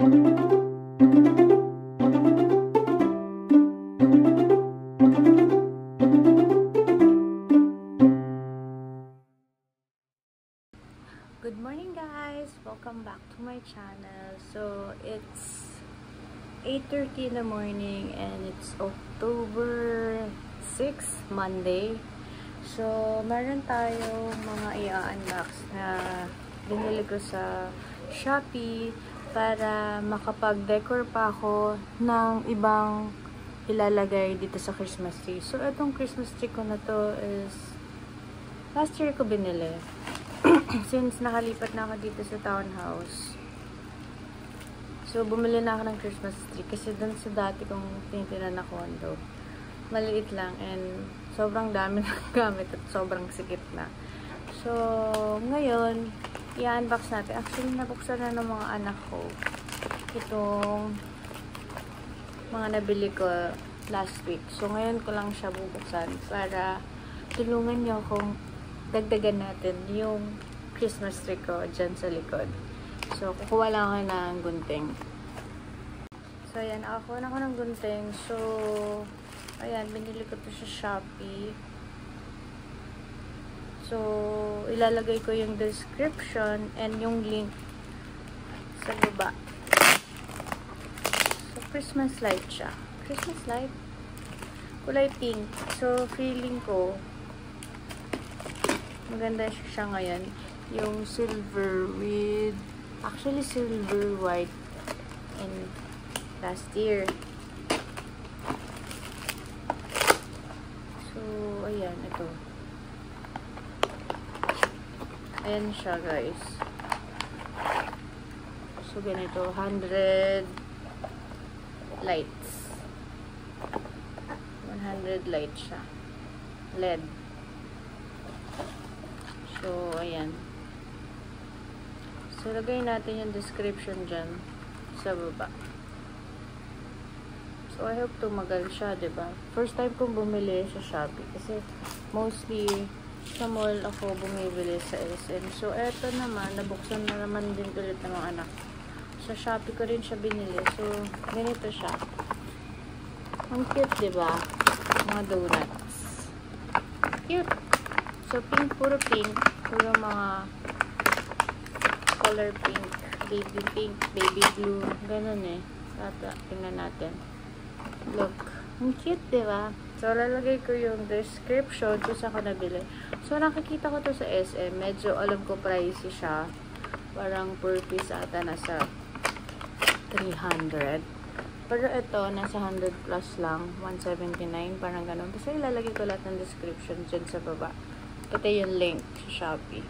Good morning guys! Welcome back to my channel. So it's 8:30 in the morning and it's October 6, Monday. So meron tayo mga i-unbox na binili ko sa Shopee para makapag-decor pa ako ng ibang ilalagay dito sa Christmas tree. So itong Christmas tree ko na to is last year ko binili. Since nakalipat na ako dito sa townhouse. So bumili na ako ng Christmas tree kasi dun sa dati kong tinitirhan na condo, maliit lang and sobrang dami ng gamit at sobrang sikip na. So ngayon i-unbox natin. Actually, nabuksan na ng mga anak ko itong mga nabili ko last week. So, ngayon ko lang siya bubuksan para tulungan niyo akong dagdagan natin yung Christmas tree ko dyan sa likod. So, kukuha lang ako ng gunting. So, ayan. Nakakuha na ako ng gunting. So, ayan. Binili ko to sa Shopee. So, ilalagay ko yung description and yung link sa baba. So, Christmas light siya. Christmas light? Kulay pink. So, feeling ko maganda siya ngayon. Yung silver with actually silver, white and last year. So, ayan. Ito. Ayan siya, guys. So, ganito. 100 lights. 100 lights siya. LED. So, ayan. So, lagay natin yung description dyan sa baba. So, I hope tumagal siya, diba? First time kong bumili sa Shopee. Kasi, mostly, sa mall ako bumibili sa SM. So, eto naman, nabuksan na naman din ulit ng mga anak. Sa Shopee ko rin siya binili. So, ganito siya. Ang cute, diba? Mga donuts. Cute! So, pink, puro pink. Puro mga color pink. Baby pink, baby blue. Ganun eh. Tingnan natin. Look. Ang cute, diba? So, lalagay ko yung description kung saan ko nabili. So, nakikita ko to sa SM. Medyo alam ko pricey siya. Parang per piece ata nasa 300. Pero ito, nasa 100 plus lang. 179, parang ganun. Basta ilalagay ko lahat ng description dyan sa baba. Pati yung link sa Shopee.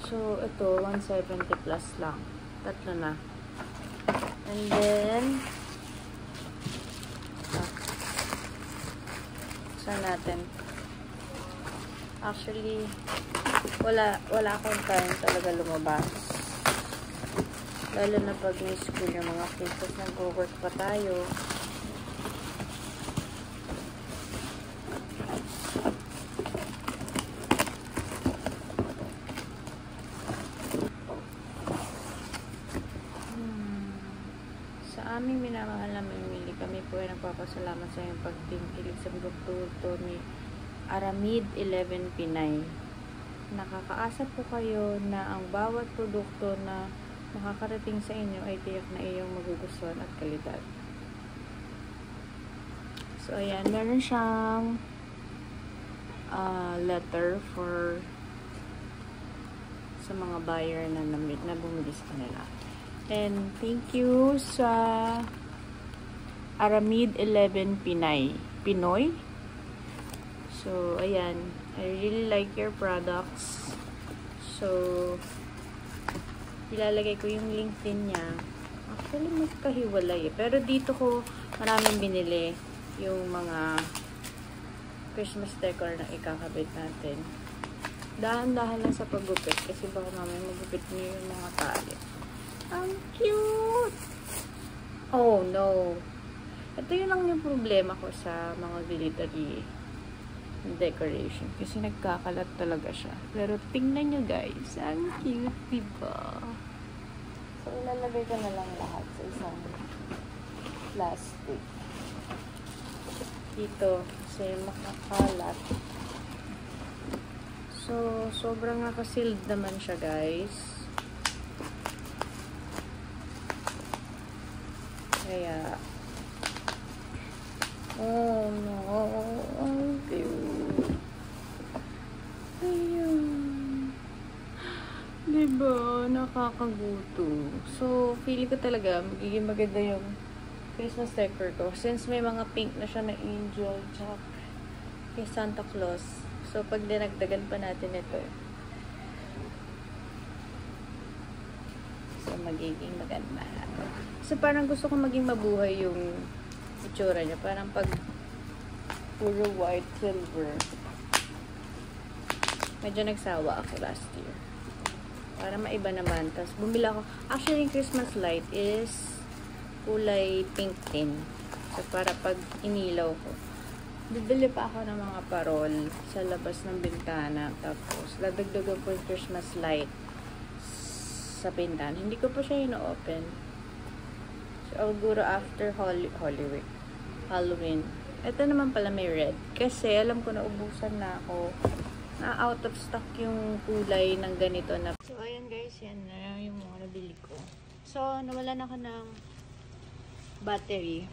So, ito, 170 plus lang. Tatlo na. And then, natin. Actually, wala akong time talaga lumabas. Lalo na pag may school yung mga kids, tapos nag-work pa tayo. Sa aming minamahal na mamili, kami po ay nagpapasalamat sa iyong pagtingkilig sa produkto ni Aramid 11 Pinay. Nakakaasa po kayo na ang bawat produkto na makakarating sa inyo ay tiyak na iyong magugustuhan at kalidad. So, ayan. Meron siyang letter for sa mga buyer na bumili sa kanila. And thank you sa Aramid 11 Pinoy. So, ayan. I really like your products. So, ilalagay ko yung link din niya. Actually, magkahiwalay eh. Pero dito ko maraming binili yung mga Christmas decor na ikakabit natin. Dahan-dahan lang sa paggupit kasi baka mamaya magupit niyo yung mga tali. Ang cute! Oh, no. Ito yun lang yung problema ko sa mga military decoration. Kasi nagkakalat talaga siya. Pero tingnan nyo guys. Ang cute, diba? So, ilalagay ko na lang lahat sa isang plastic. Dito, kasi makakalat. So, sobrang nakasealed naman siya, guys. Kaya, oh no, ang cute. Ayun. Diba? Nakakaguto. So, feeling ko talaga, magiging maganda yung Christmas decor ko. Since may mga pink na siya na angel, tsaka kay Santa Claus. So, pag dinagdagan pa natin ito, so, magiging maganda. So, parang gusto ko maging mabuhay yung itsura niya. Parang pag puro white, silver. Medyo nagsawa ako last year. Para maiba naman. Tapos, bumili ako. Actually, yung Christmas light is kulay pink din. So, para pag inilaw ko. Bibili pa ako ng mga parol sa labas ng bintana. Tapos, dadagdagan ko yung Christmas light sa bintana. Hindi ko pa siya ino-open. So, siguro after Holy Week. Halloween. Ito naman pala may red. Kasi, alam ko na ubusan na ako. Na out of stock yung kulay ng ganito na. So, ayan guys. Yan na yung mga nabili ko. So, nawalan ako ng battery.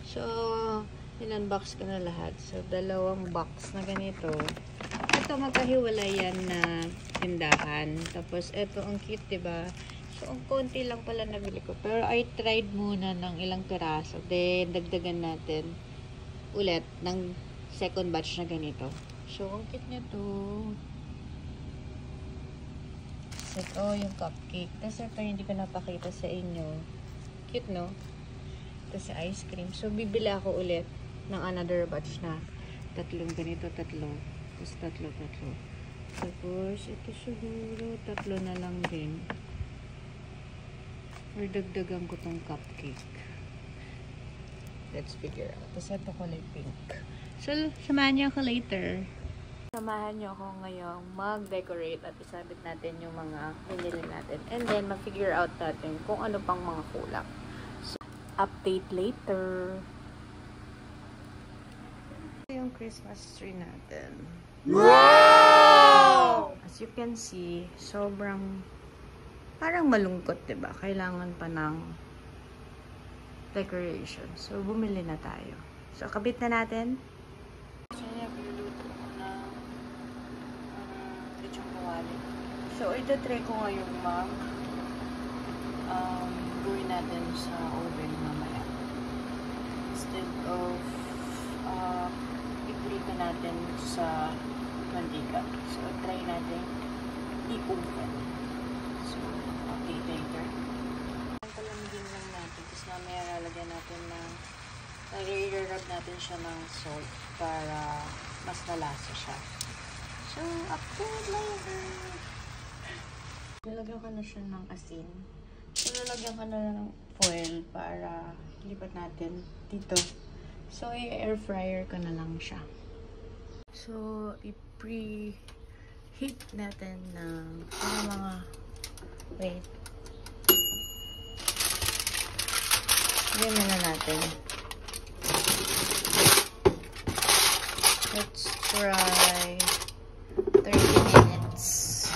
So, in-unbox ko na lahat. So, dalawang box na ganito. Ito, magkahiwalay yan na tindahan. Tapos, ito, ang cute, diba? So, ang konti lang pala nabili ko. Pero, I tried muna ng ilang piraso. Then, dagdagan natin ulit ng second batch na ganito. So, ang cute niya to. So, ito, yung cupcake. Tapos, ito, hindi ko napakita sa inyo. Cute, no? Tapos, ice cream. So, bibili ako ulit ng another batch na tatlong ganito, tatlo. Tapos, tatlo. Tapos, ito siguro, tatlo na lang din. Or dagdagan ko tong cupcake. Let's figure out. Tapos, ito kulay pink. So, samahan niyo ako later. Samahan niyo ako ngayong mag-decorate at isabit natin yung mga binili natin. And then, mag-figure out natin kung ano pang mga kulang. So, update later. Yung Christmas tree natin. Wow! As you can see, sobrang parang malungkot, diba? Kailangan pa ng decoration. So, bumili na tayo. So, kabit na natin. So, ito-try ko ngayon gawin natin sa oven mamaya. Instead of i-prito natin sa mantika. So, try natin i-oven. So, update later. Palamigin lang natin. Tapos mamaya lalagyan natin ng i-rub natin siya ng salt para mas malasa siya. So, update later. Lalagyan ko na siya ng asin. So, lalagyan ko na ng foil para lipat natin dito. So, i-air fryer ko na lang siya. So, i-preheat natin ng mga wait. Ganyan na natin. Let's try 30 minutes.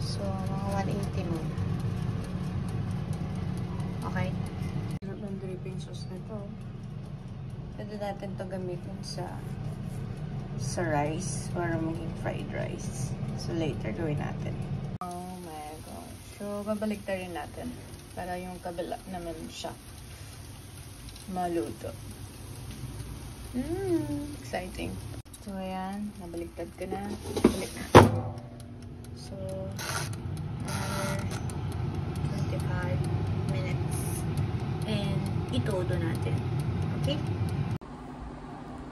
So, mga 180 mo. Okay. Sarap ng dripping sauce na ito. Pwede natin ito gamitin sa rice para maging fried rice. So, later gawin natin. Oh my God. So, babalik rin natin para yung kabila naman siya maluto. Exciting. So, ayan. Nabaliktad ko na. Balik na. So, another 25 minutes. And, itodo natin. Okay?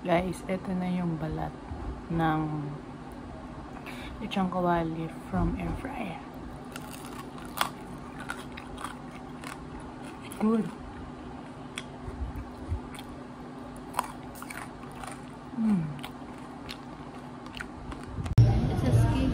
Guys, ito na yung balat ng lechong kawali from air fryer. Good. It's a cake.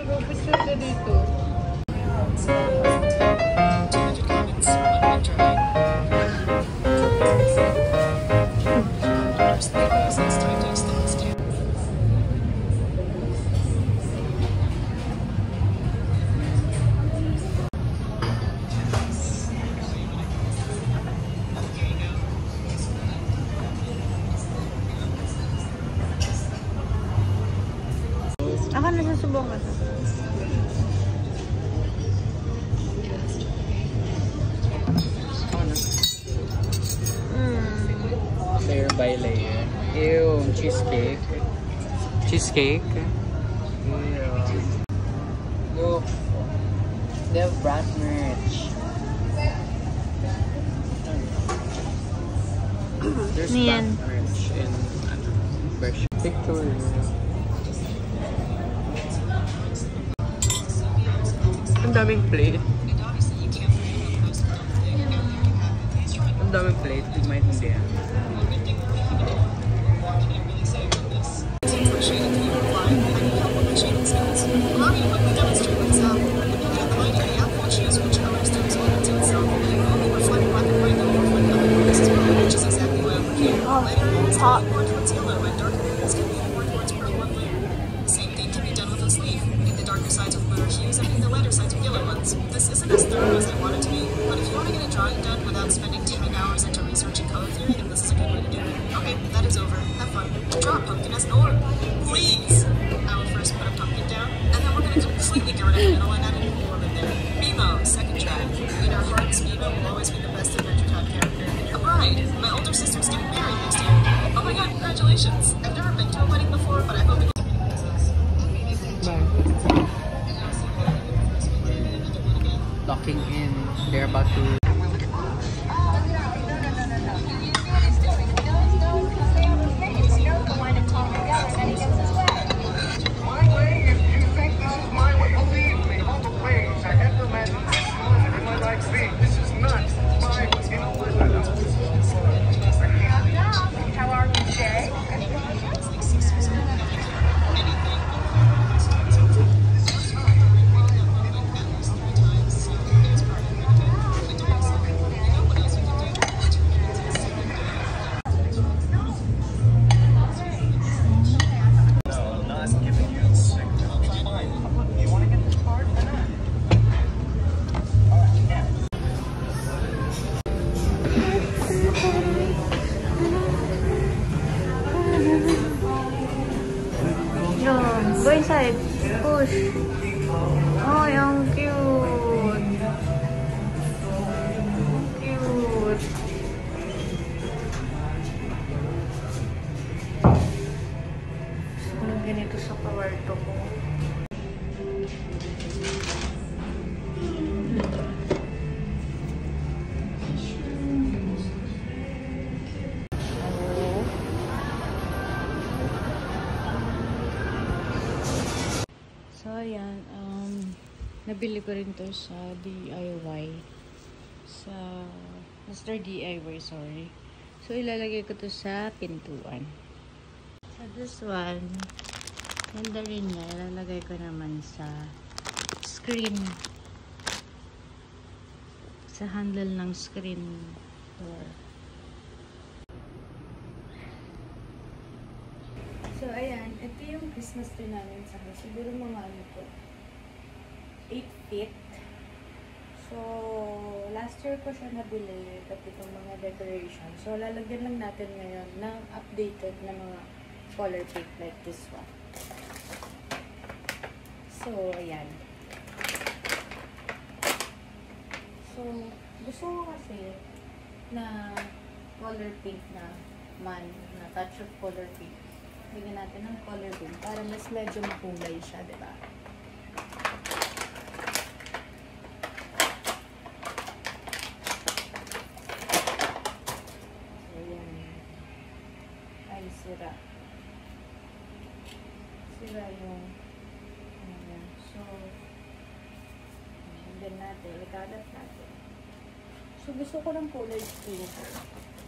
Picture ka dito. Ako nasusubong ka. Layer by layer. Ew, cheesecake. Cheesecake. Ew. Look. They have brand merch. There's brand merch in version. Victoria. Ang daming plate. Ang daming plate. Di maintindihan. Hot. Same thing can be done with a sleeve. In the darker sides with bluer hues and in the lighter sides with yellow ones. This isn't as thorough as I want it to be, but if you want to get a drawing done without spending 10 hours into researching color theory, then this is a good way to do it. Okay, that is over. Have fun. Draw a pumpkin as an orb. Please! I will first put a pumpkin down, and then we're going to completely get rid of the middle and add an orb in there. Mimo, second try. In our hearts, Mimo will always be the best Adventure Time character. A bride! My older sister's getting married next year. Oh my god, congratulations! I've never been to a wedding before, but I hope it Locking in. They're about to. Go inside. Push. Oh, yung cute. Cute. Ano ganito sa kwarto ko? So, ayan. Nabili ko rin to sa DIY. Sa Mr. DIY, sorry. So, ilalagay ko to sa pintuan. So, this one, ganda rin niya. Ilalagay ko naman sa screen. Sa handle ng screen door. So, ayan. Ito yung Christmas tree namin sa house. Siguro mga ano ko, 8 feet. So, last year ko siya nabili. Pati itong mga decoration. So, lalagyan lang natin ngayon ng updated na mga color paint like this one. So, ayan. So, gusto ko kasi na color pink na touch of color pink. Bigyan natin ng color pink para mas medyo makulay siya, diba? So, ayan. Ay, sira. Sira yung ayan. So, bigyan natin. Ikalat natin. So, gusto ko ng color pink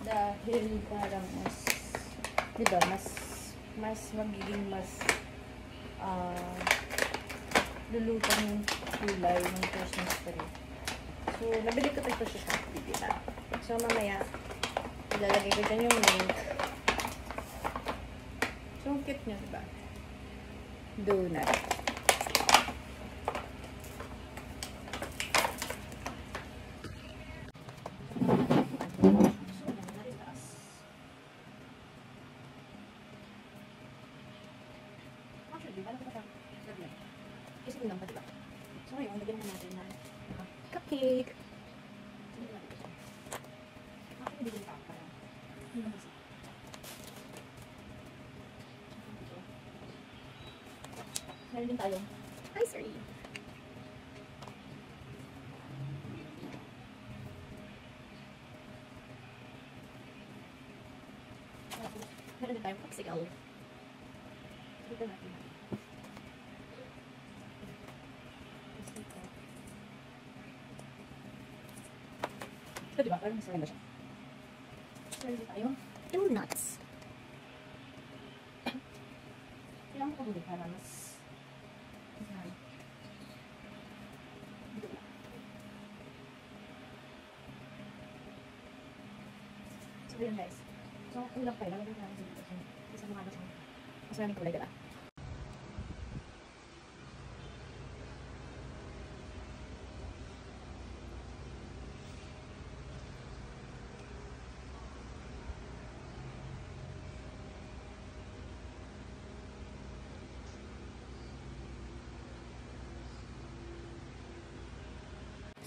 dahil parang mas, diba, mas magiging mas lulutang yung kulay ng Christmas tree. So, nabili ko ito sa Shopee, diba? So, mamaya, ilalagay ko dyan yung link. So, ang cute niya, diba? Donut. Kasi lang pa, diba? So, ngayon, lagyan na natin ng cupcake. Meron din tayo. Hi, sorry. Meron din tayong popsicle. Dito natin. Ito diba? Parang masarap na siya. Meron din tayong donuts. Kailangan ko buli para mas so yun guys. So ulang pa ilang natin dito. Isa mga ano siya. Mas maraming kulay, diba?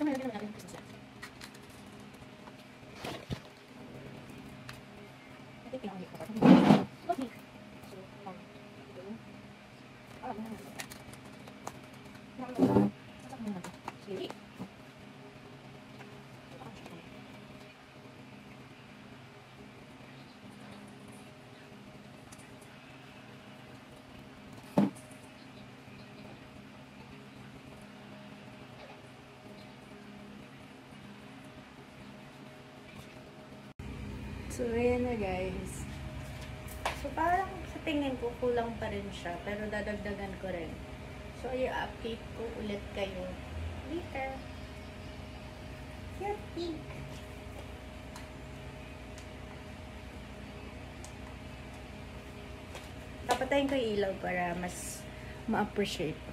So, meron din naman natin yung Christmas lights. I think pinakahit ko pa. Okay. So, ito. Alam mo naman. Sasak mo naman. Sige. So, ayan na guys. So, parang sa tingin ko, kulang pa rin siya. Pero dadagdagan ko rin. So, i-update ko ulit kayo later. Your pink. Papatayin ko yung ilaw para mas ma-appreciate.